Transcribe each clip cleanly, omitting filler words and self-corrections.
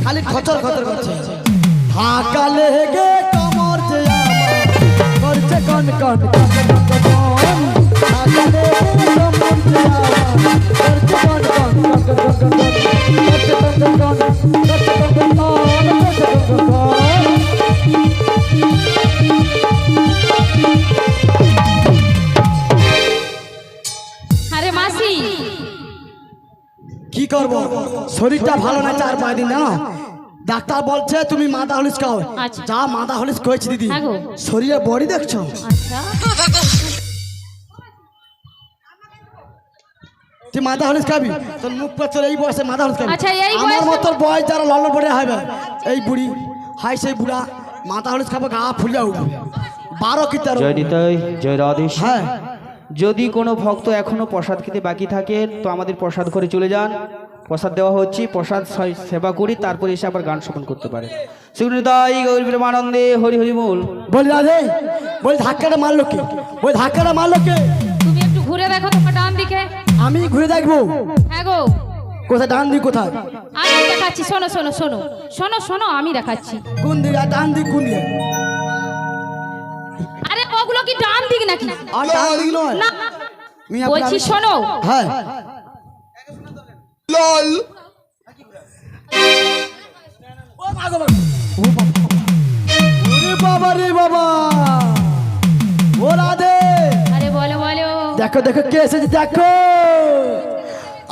খালি খচর খচর করছে ঢাকা লেগে কমর যে আমার করছে কন কন ঢাকা লেগে কমর যে আমার করছে কন কন আরে মাসি কি করবো শরীরটা ভালো না 4-5 দিন জানো ডাক্তার বলছে তুমি মাদা হলিস খাও আচ্ছা। যা মাদা হলিস কইছি দিদি হ্যাঁ গো। শরীরে বডি দেখছো আচ্ছা তুই মাদা হলিস খাবি তোর মুখ পত্র এই বয়সে মাদা হলিস খাবি আচ্ছা, এই আমার বয়সে- মতো বয়স যারা লল্ল পড়ে হবে এই বুড়ি হাই সেই বুড়া মাদা হলিস খাবো গা ফুলিয়া উঠবে 12 কি 13 জয় নিতাই জয় রাধেশ। হ্যাঁ যদি কোনো ভক্ত এখনো প্রসাদ খেতে বাকি থাকেন তো আমাদের প্রসাদ করে চলে যান, প্রসাদ দেওয়া হচ্ছে, প্রসাদ সেবা করি তারপরে এসে আবার গান শ্রবণ করতে পারে। শ্রীনিতাই গৌর প্রেমানন্দে হরি হরি বল। বলি রাধে বলি ধাক্কাটা মারলো কে ওই ধাক্কাটা মারলো কে তুমি একটু ঘুরে দেখো তোমার ডান দিকে। আমি ঘুরে দেখবো হ্যাঁ গো কোথায় ডান দিক কোথায় আমি দেখাচ্ছি, শোনো শোনো শোনো শোনো শোনো আমি দেখাচ্ছি। কোন দিক আর ডান দিক কোন দিকে আরে ওগুলো কি ডান দিক নাকি? আর ডান দিক নয় না মিয়া বলছি পুরা- শোনো। হ্যাঁ লল ওরে বাবা রে বাবা ও রাধে আরে বলো বলো। দেখো দেখো কে এসেছে দেখো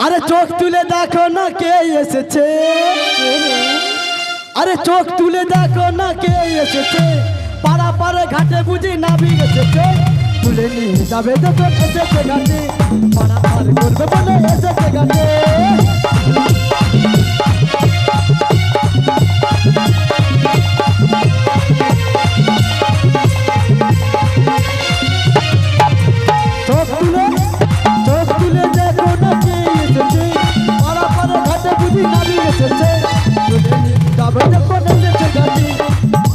আরে চোখ তুলে দেখো না কে এসেছে আরে চোখ তুলে দেখো না কে এসেছে পাড়া পাড়ে ঘাটে বুঝি নাবি এসেছে তুলে নিয়ে যাবে দেখো এসেছে ঘাটে পাড়া পার করবে বলে এসেছে ঘাটে চোখ তুলে দেখো না কে এসেছে পাড়া পাড়ে ঘাটে বুঝি নাবি এসেছে তুলে নিয়ে যাবে দেখো এসেছে ঘাটে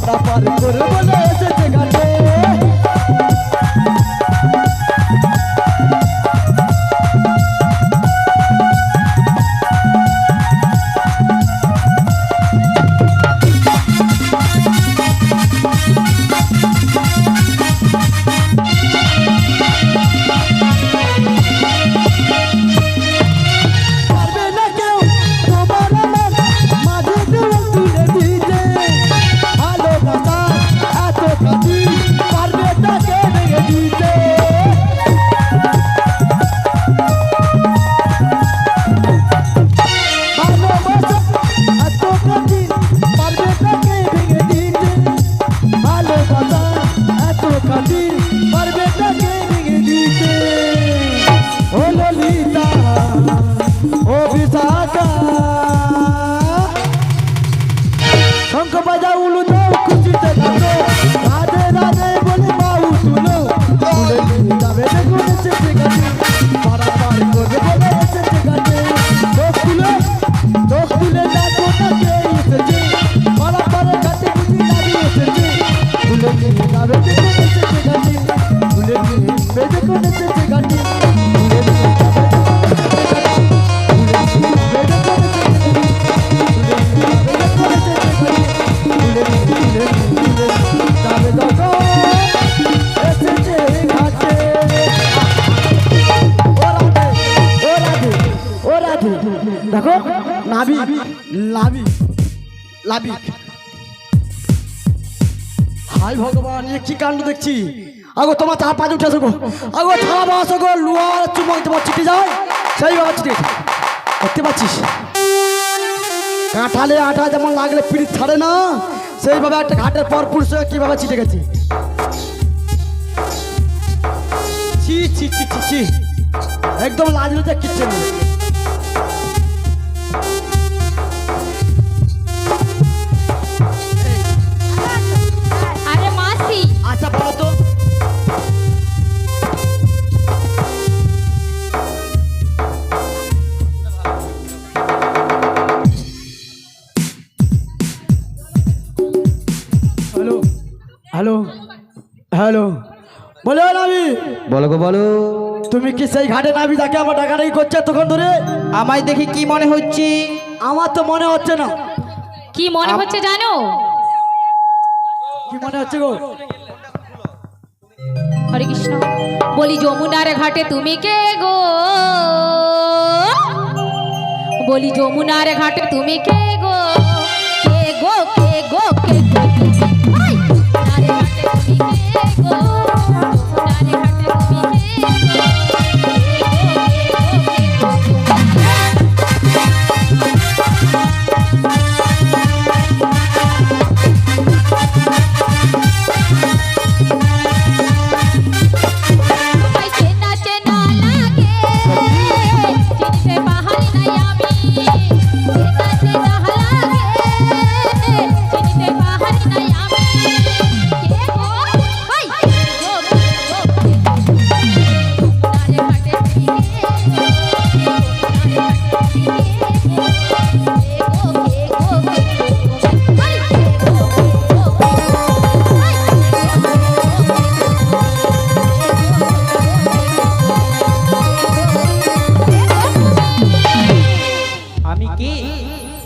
পাড়া পার করবে বলে এসেছে ঘাটে পারবে না কেউ তোমার আমার মাঝে দেওয়াল তুলে দিতে ভালোবাসা এত কাছে পারবে না কেউ ভেঙে দিতে ভালোবাসা এত কাছে পারবে না কেউ ভেঙে দিতে ভালোবাসা এত কাছে পারবে না কেউ ভেঙে দিতে ও ললিতা ও বিশাখা শঙ্খ বাজা উলু দাও খুশিতে নাচো রাধে রাধে বলে বাহু তুলো তুলে নিয়ে যাবে দেখুন এসেছে গাছে পাড়া পার করবে বলে এসেছে গাছে চোখ তুলে দেখো না কে এসেছে পাড়া পাড়ে ঘাটে বুঝি নাবি এসেছে তুলে নিয়ে যাবে দেখুন এসেছে গাছে তুলে নিয়ে যাবে দেখুন এসেছে গাছে তুলে নিয়ে যাবে দেখো নাবি লাবি লাবি হাই ভগবান এ কি কাণ্ড দেখছি আগো তোমার 4-5 উঠে আসো গো আগো থালা বাসো গো লুয়ার চুমক তোমার চিঠি যায় সেই বাবা চিঠি দেখতে পাচ্ছিস কাঁঠালে আটা যেমন লাগলে পিড়ি ছাড়ে না সেইভাবে একটা ঘাটের পর পুরুষ কিভাবে চিটে গেছে ছি ছি ছি ছি ছি একদম লাজ লজ্জা কিচ্ছু নেই আরে মাসি আচ্ছা বলো তো হ্যালো হ্যালো হ্যালো বলো নাবি বলো গো বলো। তুমি কি সেই ঘাটে নাবি তাকে আমার ডাকাডাকি করছে তখন ধরে আমায় দেখে কি মনে হচ্ছে? আমার তো মনে হচ্ছে না কি মনে হচ্ছে জানো? কি মনে হচ্ছে গো? হরে কৃষ্ণ। বলি যমুনার ঘাটে তুমি কে গো? বলি যমুনার ঘাটে তুমি কে গো? কে গো কে গো কে গো তুমি? হাই! যমুনার ঘাটে তুমি কে গো? যমুনার ঘাটে তুমি কে গো? কে গো কে গো কে গো তোমায় চেনা চেনা লাগে, চিনতে পাহাড়ি নাই আমি। চেনা চেনা লাগে, চিনতে পাহাড়ি নাই আমি। কে গো? হাই! কে গো কে গো কে গো? যমুনার ঘাটে তুমি কে গো? যমুনার ঘাটে তুমি কে গো? কে গো কে গো কে গো? হাই! কে গো কে গো কে গো? হাই! আমি কি?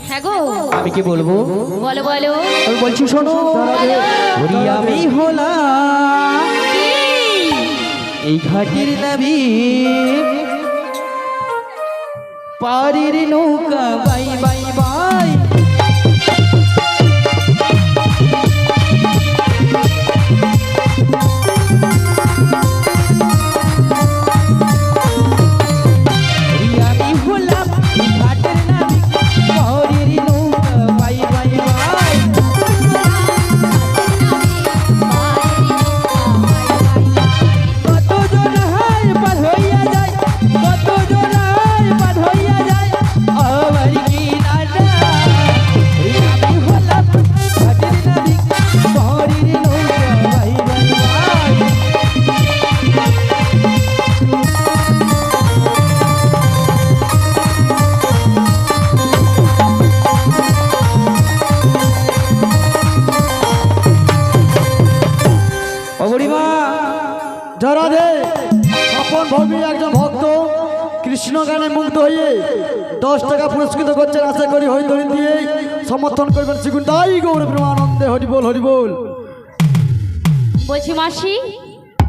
হ্যাঁ গো, আমি কি বলবো? বলো বলো। আমি বলছি শোনো, ওরি আমি হলাম এই ঘাটের নাবি, পাড়ির নৌকা বাই বাই বাই। ওরি আমি হলাম এই ঘাটের নাবি, পাড়ির নৌকা বাই বাই বাই। কতজন হায় পার হইয়া যায়, কতজন হায় পার হইয়া যায়, আমার কি নাটা। আমি হলাম ঘাটের নাবিক, পাড়ির নৌকা বাই বাই বাই। ও বুড়িমা, যারা রে স্বপন ভবী একজন ভক্ত কৃষ্ণ গানে মুগ্ধ হয়ে 10 টাকা পুরস্কৃত করছেন। আশা করি হরিধরি দিয়ে সমর্থন করবেন। শিখুন তাই গৌর প্রেমানন্দে হরি বল হরি বল। বলছি মাসি,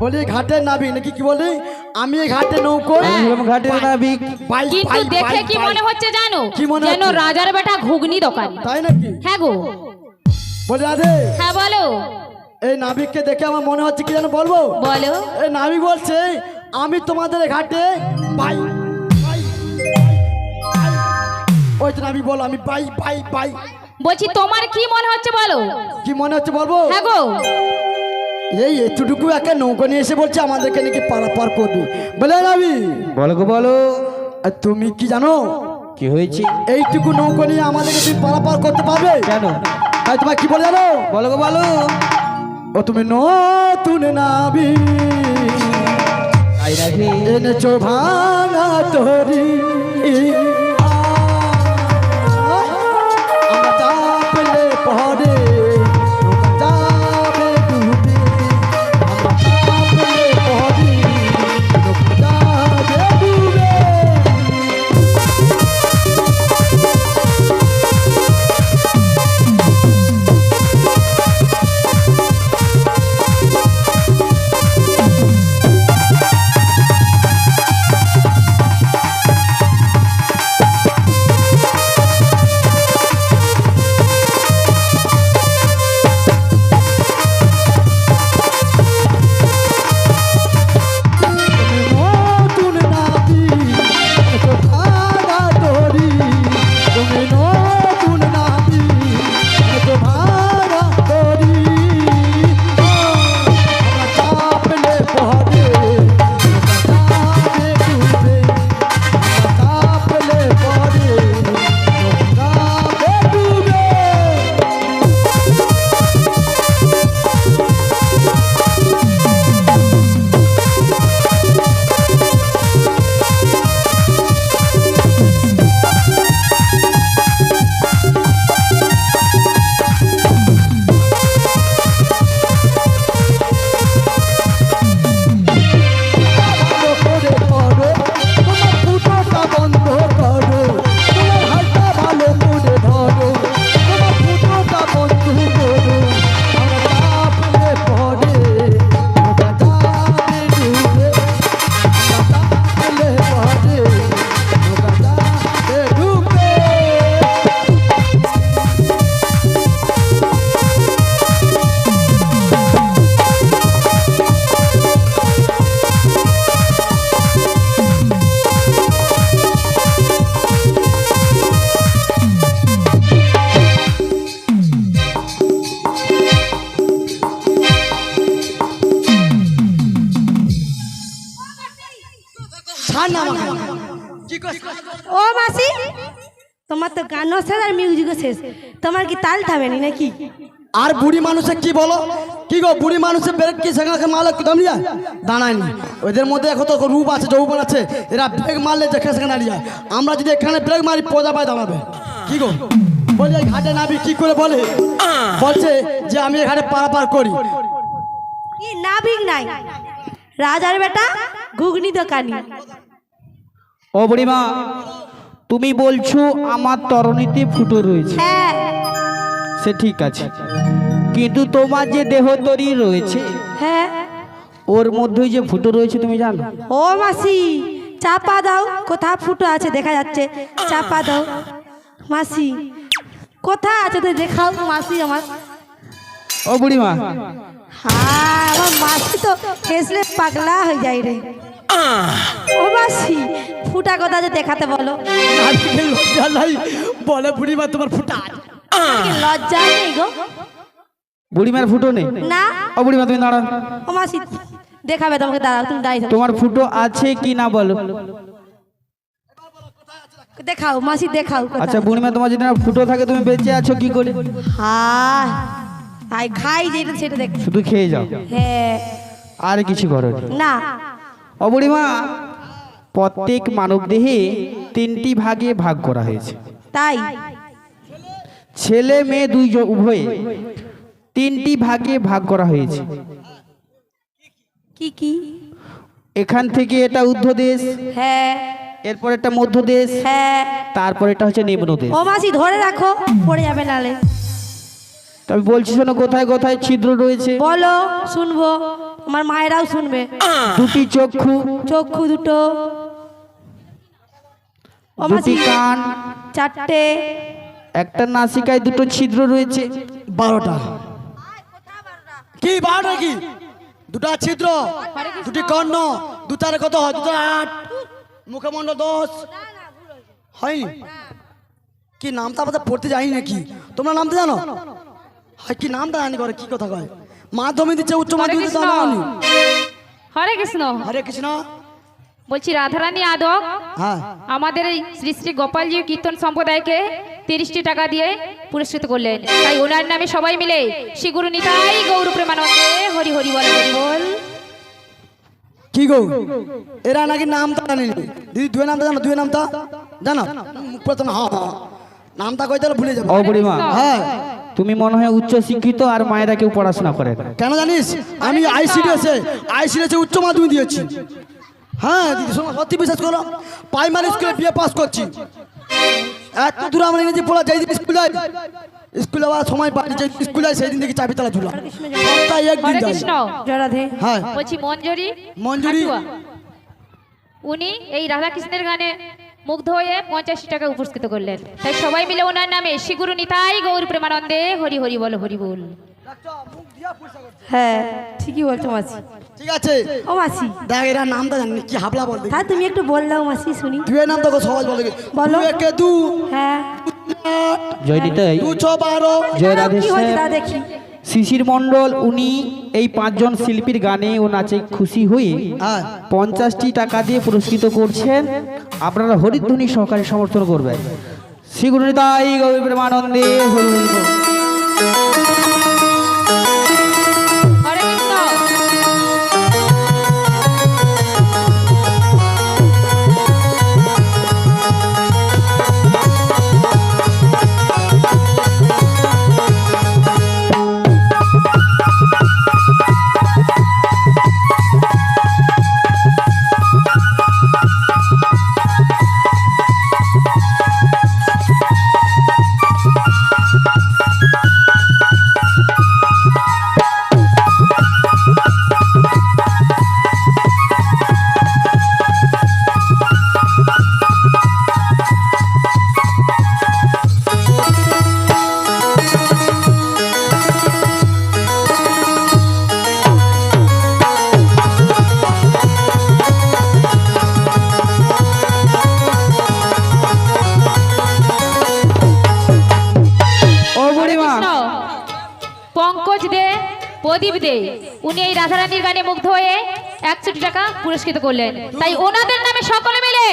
বলি ঘাটে নাবি নাকি কি বলি? আমি এই ঘাটে নৌকো আমি হলাম ঘাটের নাবিক। কিন্তু দেখে কি মনে হচ্ছে জানো? কি মনে যেন হচ্ছে? রাজার বেটা ঘুগনি দোকান। তাই নাকি? হ্যাঁ গো। বলি রাধে, হ্যাঁ বলো এই নাবিককে দেখে আমার মনে হচ্ছে কি যেন বলবো। বলো। এই নাবিক বলছে আমি তোমাদের ঘাটে পাই পাই। ওই তো নাবিক বলো আমি পাই পাই পাই। বলছি তোমার কি মনে হচ্ছে বলো। কি মনে হচ্ছে বলবো? হ্যাঁ গো। এই এতটুকু একটা নৌকো নিয়ে এসে বলছে আমাদেরকে নাকি পারাপার করবি। বলে নাবি বলো গো বলো, আর তুমি কি জানো কি হয়েছে? এইটুকু নৌকো নিয়ে আমাদেরকে তুমি পারাপার করতে পারবে? কেন? আর তোমার কি বলে জানো? বলো গো বলো। ও তুমি নতুন নাবি তাই নাকি? এনেছো ভাঙা তরি, আমরা চাপলে পরে নৌকা যাবে ডুবে। আমরা চাপলে পরে নৌকা যাবে ডুবে। ও মাসি, তোমার তো গানও শেষ আর মিউজিকও শেষ, তোমার কি তাল থামেনি নাকি? আর বুড়ি মানুষে কি বলো, কি গো বুড়ি মানুষের ব্রেক কি সেখানে মারলে দাম দিয়া দাঁড়ায়নি। ওদের মধ্যে এখন তো রূপ আছে, যৌবন আছে, এরা ব্রেক মারলে যেখানে সেখানে দাঁড়িয়ে যায়। আমরা যদি এখানে ব্রেক মারি পদা পায় দাঁড়াবে। কি গো বলে ঘাটে নাবি কি করে বলে, বলছে যে আমি এখানে পারাপার করি। কি নাবিক নাই, রাজার বেটা ঘুগনি দোকানি। ও বুড়িমা, তুমি বলছো আমার তরণীতে ফুটো রয়েছে, হ্যাঁ সে ঠিক আছে, কিন্তু তোমার যে দেহ তরি রয়েছে হ্যাঁ। ওর মধ্যেই যে ফুটো রয়েছে তুমি জানো? ও মাসি চাপা দাও, কোথায় ফুটো আছে দেখা যাচ্ছে, চাপা দাও মাসি, কোথায় আছে তো দেখাও মাসি আমার। ও বুড়িমা, হ্যাঁ আমার মাসি তো হেসলে পাগলা হয়ে যায় রে। ও মাসি ফুটা কথা যে দেখাতে বলো। নাবিকের লজ্জা নাই, বলে বুড়িমা তোমার ফুটা আছে। কি লজ্জা নেই গো? বুড়িমার ফুটো নেই? না। ও বুড়িমা তুমি দাঁড়াও, ও মাসি দেখাবে তোমাকে, দাঁড়াও তুমি দাঁড়িয়ে থাকো। তোমার ফুটো আছে কি না বলো। দেখাও মাসি দেখাও কোথায়? আচ্ছা বুড়িমা, তোমার যদি না ফুটো থাকে তুমি বেঁচে আছো কি করে? হ্যাঁ তাই খাই যেটা সেটা দেখ। শুধু খেয়ে যাও, হ্যাঁ আর কিছু করো না। ও বুড়িমা, প্রত্যেক মানব দেহে 3টি ভাগে ভাগ করা হয়েছে। তাই ছেলে মেয়ে দুইজন উভয়ে 3টি ভাগে ভাগ করা হয়েছে। কি কি? এখান থেকে এটা ঊর্ধ্বদেশ, হ্যাঁ এরপর এটা মধ্যদেশ, হ্যাঁ। তারপর এটা হচ্ছে নিম্নদেশ। ও মাসি ধরে রাখো, পড়ে যাবে নালে। তবে বলছি শোনো, কোথায় কোথায় ছিদ্র রয়েছে বলো শুনবো, আমার মায়েরাও শুনবে। 2টি চক্ষু, চক্ষু দুটো। ও 2টি মাসি কান, 4টে। একটা নাসিকায় 2টো ছিদ্র রয়েছে। 12টা। কি 12টা কি? 2টা ছিদ্র, 2টি কর্ণ, 2টার কত হয়? 2টা 8, মুখমণ্ডল 10 হয়নি? কি নামটা আমাদের পড়তে জানি নাকি? তোমরা নামতে জানো? হয় কি নামটা জানি করে, কি কথা কয়? মাধ্যমিক দিচ্ছে, উচ্চ মাধ্যমিক দিচ্ছে, জানি। হরে কৃষ্ণ। হরে কৃষ্ণ। বলছি রাধারানী আদক হ্যাঁ আমাদের এই শ্রী শ্রী গোপালজি কীর্তন সম্প্রদায়কে 30টি টাকা দিয়ে পুরস্কৃত করলেন, তাই ওনার নামে সবাই মিলে শ্রী গুরু নিতাই গৌর প্রেমানন্দে হরি হরি বল হরি বল। কি গো এরা নাকি নামটা জানেনি? দিদি দুই নামটা জানো? দুই নামটা জানো? মুখ পড়তো না, হ্যাঁ হ্যাঁ নামটা কইতে ভুলে যাবো। ও বুড়িমা, হ্যাঁ তুমি মনে হয় উচ্চ শিক্ষিত, আর মায়েরা কেউ পড়াশোনা করে না। কেন জানিস? আমি আইসিডিএসে উচ্চ মাধ্যমিক দিয়েছি। হ্যাঁ দিদি শোনো, সত্যি বিশ্বাস করো, প্রাইমারি স্কুলে বিএ পাস করছি। এত দূর আমরা ইংরেজি পড়া যাই দিন স্কুলে আবার সময় পাই, যে স্কুলে সেই দিন থেকে চাবি তালা ঝুলা সপ্তাহে একদিন হরে যাই। কৃষ্ণ। জরাধে। হ্যাঁ বলছি মঞ্জুরি মঞ্জুরি। খাটুয়া, উনি এই রাধাকৃষ্ণের গানে মুগ্ধ হয়ে 85 টাকা পুরস্কৃত করলেন, তাই সবাই মিলে ওনার নামে শ্রী গুরু নিতাই গৌর প্রেমানন্দে হরি হরি বল হরি বল। হ্যাঁ ঠিকই বলছো মাসি। ঠিক আছে ও মাসি দেখ এরা নামটা জানি কি হাবলা বল দেখি। তা তুমি একটু বল দাও মাসি শুনি। দুয়ের নাম তোকে সহজ বলে বলো। 2 একে 2 হ্যাঁ 8 জয় নিতাই, 2 6 12। জয় দাঁড়াও, কি হয়েছে তা রাধেশ্যাম। দেখি। শিশির মণ্ডল উনি এই 5 জন শিল্পীর গানে ও নাচে খুশি হয়ে হ্যাঁ 50টি টাকা দিয়ে পুরস্কৃত করছেন। আপনারা হরিধ্বনি সহকারে সমর্থন করবেন। শ্রী গুরু নিতাই গৌর প্রেমানন্দে হরি হরি বল। হরে কৃষ্ণ। ও বুড়িমা, পঙ্কজ দে প্রদীপ দে, উনি এই রাধারানীর গানে মুগ্ধ হয়ে 100 টাকা পুরস্কৃত করলেন। তাই ওনাদের নামে সকলে মিলে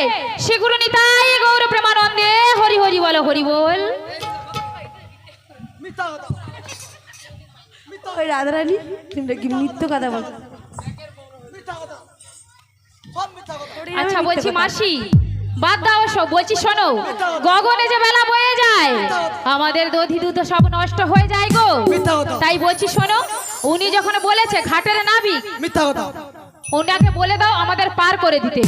শ্রী গুরু নিতাই গৌর প্রেমানন্দে হরি হরি বল, হরি বল। ওই রাধারানী তুমি কি মিথ্য কথা বল? আচ্ছা বলছি মাসি, বাদ দাও সব, বলছি শোনো, গগনে যে বেলা বয়ে যায় আমাদের দধি দুধ সব নষ্ট হয়ে যায় গো। তাই বলছি শোনো, উনি যখন বলেছে ঘাটের নাবিক, মিথ্যা কথা, ওনাকে বলে দাও আমাদের পার করে দিতে।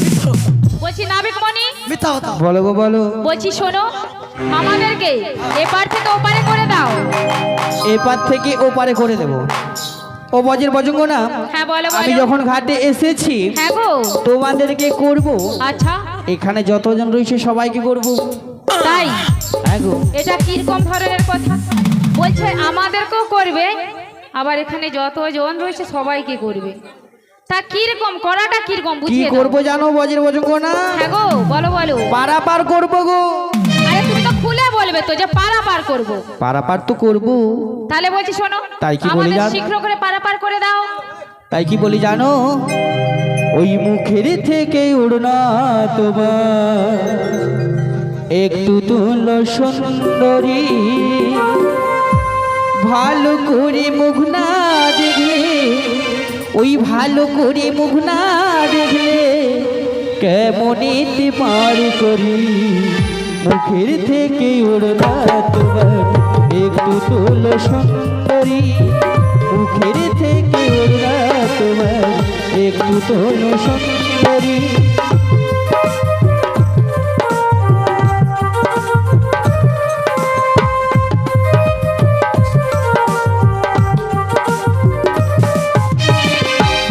বলছি নাবিক মনি, মিথ্যা কথা। বলো গো বলো। বলছি শোনো, আমাদেরকে এপার থেকে ওপারে করে দাও। এপার থেকে ওপারে করে দেব। ও বজের বজঙ্গ না, হ্যাঁ বলো আমি বলো। যখন ঘাটে এসেছি হ্যাঁ গো। তোমাদেরকে করব, আচ্ছা এখানে যতজন রয়েছে সবাইকে করব। তাই? হ্যাঁ গো। এটা কিরকম ধরনের কথা? বলছে আমাদেরকেও করবে, আবার এখানে যতজন রয়েছে সবাইকে করবে। তা কিরকম করাটা কিরকম কি বুঝিয়ে দাও। করব জানো বজের বজঙ্গ না? হ্যাঁ গো বলো বলো। পারাপার করব গো। আরে তুমি তো খুলে বলবে তো যে পারাপার করব। পারাপার তো করব। তাহলে বলছি শোনো, তাই কি বলি আমাদের জানো? শীঘ্র করে পারাপার করে দাও। তাই কি বলি জানো? ওই মুখের থেকে উড়না তোমার একটু তুল সুন্দরী, ভালো করে মুখ না দেখলে, ওই ভালো করে মুখ না দেখলে কেমনেতে পার করি। মুখের থেকে উড়না তোমার একটু তুল সুন্দরী, মুখের থেকে উড়না তোমার একটু তুল সুন্দরী।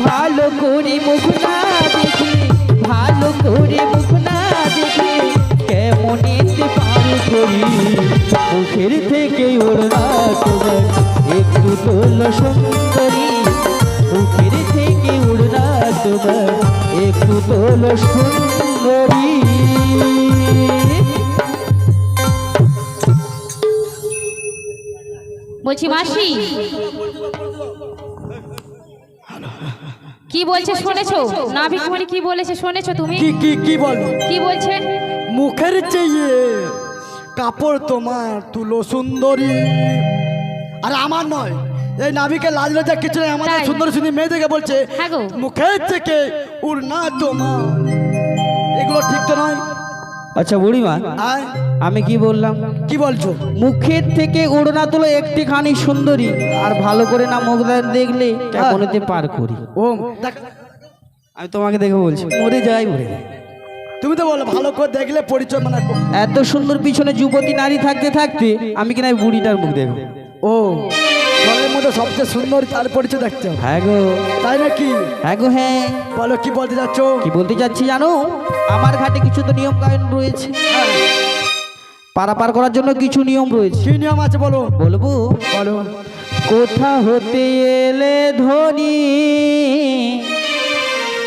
ভালো করে মুখ না দেখলে, ভালো করে মুখ না দেখলে কেমনেতে পার করি। মুখের থেকে ওড়না তোমার একটু তোল সুন্দরী, মুখের থেকে ওড়না তোমার একটু তোল সুন্দরী। বলছি মাসি, কি বলছে শুনেছো? নাবিক মনি কি বলেছে শুনেছো তুমি? কি কি কি বলবো? কি বলছে? মুখের চেয়ে কাপড় তোমার তুলো সুন্দরী। আর আমার নয়, এই নাবিকের লাজ লজ্জা কিছু নেই, আমাদের তাই? সুন্দর সুন্দর মেয়েদেরকে বলছে হ্যাঁ গো। মুখের থেকে উড়না তোমার। এগুলো ঠিক তো নয়। আচ্ছা বুড়িমা, আয়, আমি কি বললাম? কি বলছো? মুখের থেকে ওড়না তুলো একটিখানি সুন্দরী, আর ভালো করে না মুখ দেখলে কেমনেতে পার করি। ও দেখ, আমি তোমাকে দেখে বলছি, মরে যাই মরে যাই। তুমি তো বলো ভালো করে দেখলে পরিচয় মানে। এত সুন্দর পিছনে যুবতী নারী থাকতে থাকতে আমি কিনা এই বুড়িটার মুখ দেখবো? ও ঘরের মধ্যে সবচেয়ে সুন্দর তার পরিচয় দেখতে হবে, হ্যাঁ গো, তাই নাকি? হ্যাঁ গো, হ্যাঁ। বলো কি বলতে যাচ্ছ? কি বলতে চাচ্ছি জানো? আমার ঘাটে কিছু তো নিয়ম কানুন রয়েছে, পারাপার করার জন্য কিছু নিয়ম রয়েছে। কি নিয়ম আছে বলো? বলবো? বলো। কোথা হতে এলে ধনী,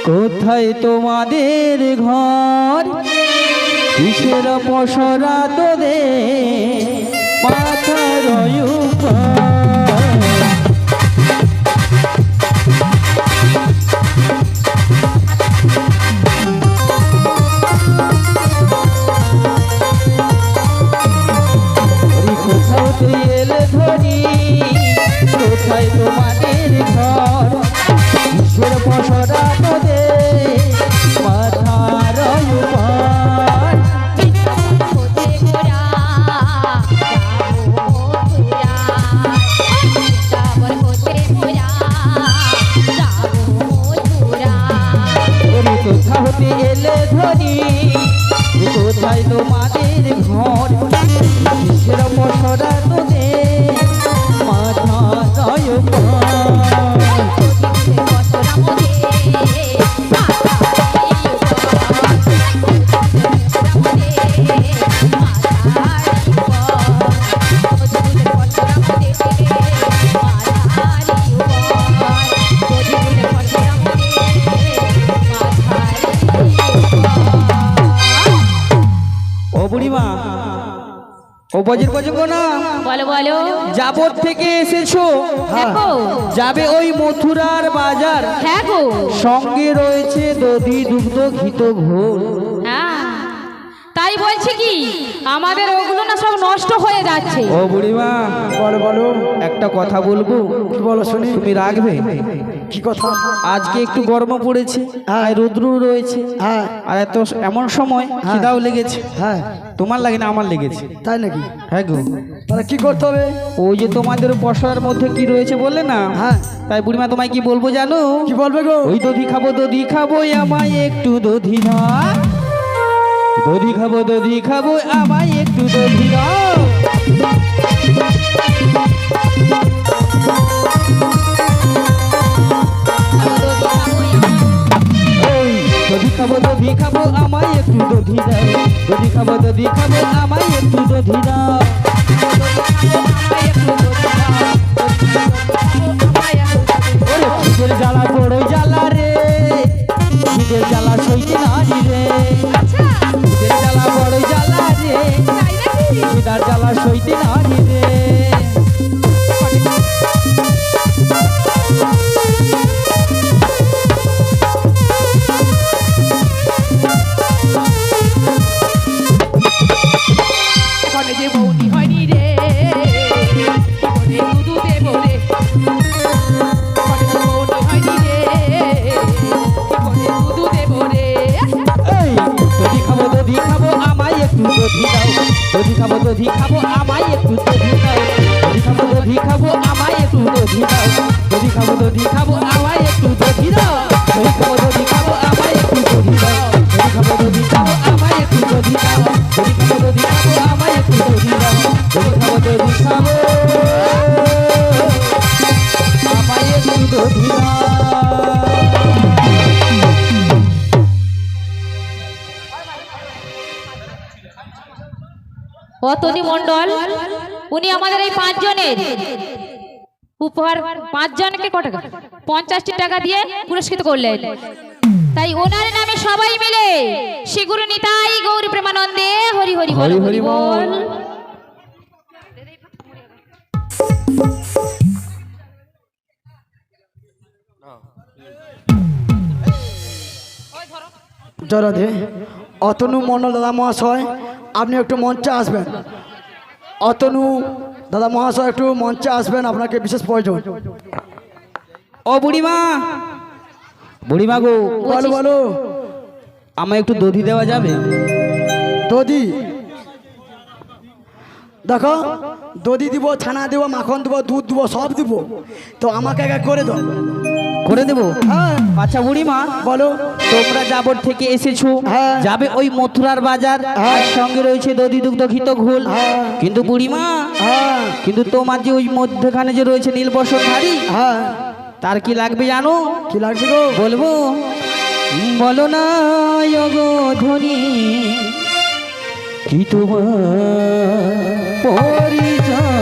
কোথায় তোমাদের ঘর, কিসের পসরা তোদের মাথার উপর। কোথাও তো এলে ধনী, কোথায় তোমাদের ঘর, কিসের পসরা তোদের মাথার উপর। হতে মোরা যাবো মথুরা, হতে মোরা যাবো মথুরা। ওরে কোথা হতে এলে ধনী, কোথায় তোমাদের ঘর, কিসের পসরা তোদের মাথার উপর। বজ্র পজঙ্গ না বলো বলো যাবত থেকে এসেছো, হ্যাঁ গো, যাবে ওই মথুরার বাজার, হ্যাঁ গো, সঙ্গে রয়েছে দধি দুগ্ধ ঘিত ঘোল। হ্যাঁ তাই বলছি কি আমাদের ওগুলো না সব নষ্ট হয়ে যাচ্ছে। ও বুড়িমা বলো বলো, একটা কথা বলবো, কি বলো শুনি। তুমি রাখবে? কি কথা? আজকে একটু গরম পড়েছে, আর রৌদ্র রয়েছে, হ্যাঁ আর এত এমন সময় খিদাও লেগেছে। হ্যাঁ, তোমার লাগে না আমার লেগেছে। তাই নাকি? হ্যাঁ গো, তাহলে কি করতে হবে? ওই যে তোমাদের পশার মধ্যে কি রয়েছে বললে না, হ্যাঁ, তাই বুড়িমা তোমায় কি বলবো জানো? কি বলবে গো? ওই দধি খাবো আমায় একটু দধি দাও, দধি খাবো আমায় একটু দধি দাও। ওই দধি খাবো আমায় একটু দধি দাও, দধি খাবো আমায় একটু দধি দাও। ওরে খিদের জ্বালা বড় জ্বালা রে, খিদের জ্বালা সইতে নারি রে, খিদের জ্বালা বড় জ্বালা রে, খিদার জ্বালা সইতে নারি রে। এখানে যে বৌনি হয়নি রে, জীবনে দুধু দেব রে, এখানে যে বৌনি হয়নি রে, জীবনে দুধু দেব রে। এই দধি খাবো আমায় একটু দধি দাও, দধি খাবো আমায় একটু দধি দাও, দধি খাবো আমায় একটু দধি দাও, দধি খাবো আমায় একটু দধি দাও, দধি খাবো আমায় একটু দধি দাও, দধি খাবো আমায় একটু দধি দাও, দধি খাবো আমায় একটু দধি দাও, দধি খাবো আমায় একটু দধি দাও। অতনি মণ্ডল উনি আমাদের এই 5 জনের উপহার, 5 জনকে কত টাকা, 50টি টাকা দিয়ে পুরস্কৃত করলেন। তাই ওনার নামে সবাই মিলে শ্রী গুরু নিতাই গৌর প্রেমানন্দে হরি হরি বল, হরি হরি হরি বল। জরাধে অতনু মন্ডল দাদা মহাশয়, আপনি একটু মঞ্চে আসবেন। অতনু দাদা মহাশয় একটু মঞ্চে আসবেন, আপনাকে বিশেষ প্রয়োজন। ও বুড়িমা, বুড়িমা গো, বলো বলো। আমায় একটু দধি দেওয়া যাবে? দধি দেখো, দধি দিব, ছানা দিব, মাখন দিব, দুধ দিব, সব দিব। তো আমাকে একা করে দাও। করে দেবো? হ্যাঁ আচ্ছা বুড়িমা, বলো। তোমরা যাবর থেকে এসেছো, হ্যাঁ। যাবে ওই মথুরার বাজার, হ্যাঁ। আর সঙ্গে রয়েছে দধি দুগ্ধ ঘিত ঘোল। হ্যাঁ। কিন্তু বুড়িমা, হ্যাঁ কিন্তু তোমার যে ওই মধ্যখানে যে রয়েছে নীলবসনধারী, হ্যাঁ, তার কি লাগবে জানো? কি লাগবে গো? বলবো? বলো না গো ধ্বনি, কি তোমার পরিচয়?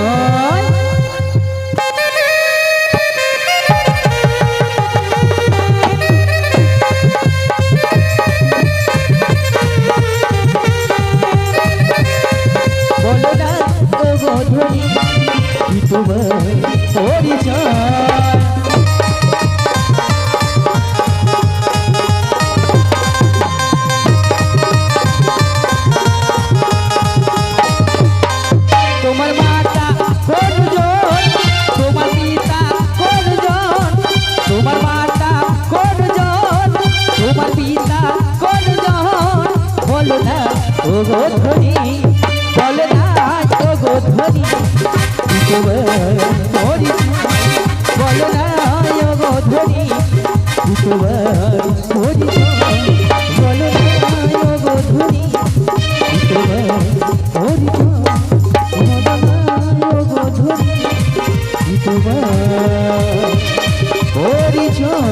বলো না গো ধ্বনি, কি তোমার পরিচয়? তোমার মাতা কোনজন, তোমার পিতা কোনজন, তোমার মাতা কোনজন, তোমার পিতা কোনজন? বলো না ও গো ধ্বনি, বলো না ও গো ধ্বনি, কি তোমার পরিচয়? বলো না ও গো ধ্বনি, কি তোমার পরিচয়? বলো না ও গো ধ্বনি, কি তোমার পরিচয়?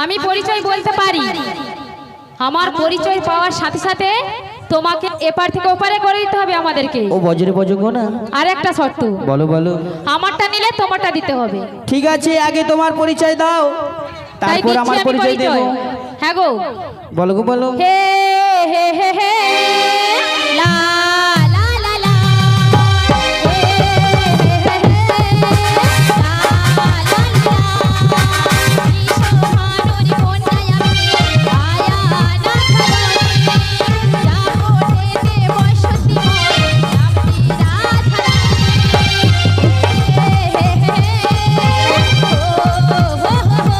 আমি পরিচয় বলতে পারি। আমার পরিচয় পাওয়ার সাথে সাথে তোমাকে এপার থেকে ওপারে করে দিতে হবে আমাদেরকে। ও বজ্রে বজঙ্গ না? আর একটা শর্ত, বলো বলো। আমারটা নিলে তোমারটা দিতে হবে। ঠিক আছে, আগে তোমার পরিচয় দাও, তাই তারপর দিচ্ছি আমার আমি পরিচয় দেব। পরিচয়। হ্যাঁ গো বলো গো বলো। হে হে হে হে লা লা লা লা হে হে হে হে লা লা লা বিশ্বভানুর কন্যায় আমি আয়া না ধরণী যা ওঠেতে বসতি মোর নামটি রাধারানী হে হে হে ও হো হো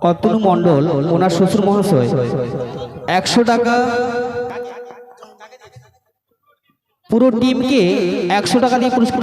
অতনু মণ্ডল ওনার শ্বশুর মহাশয় 100 টাকা পুরো টিমকে 100 টাকা দিয়ে পুরস্কার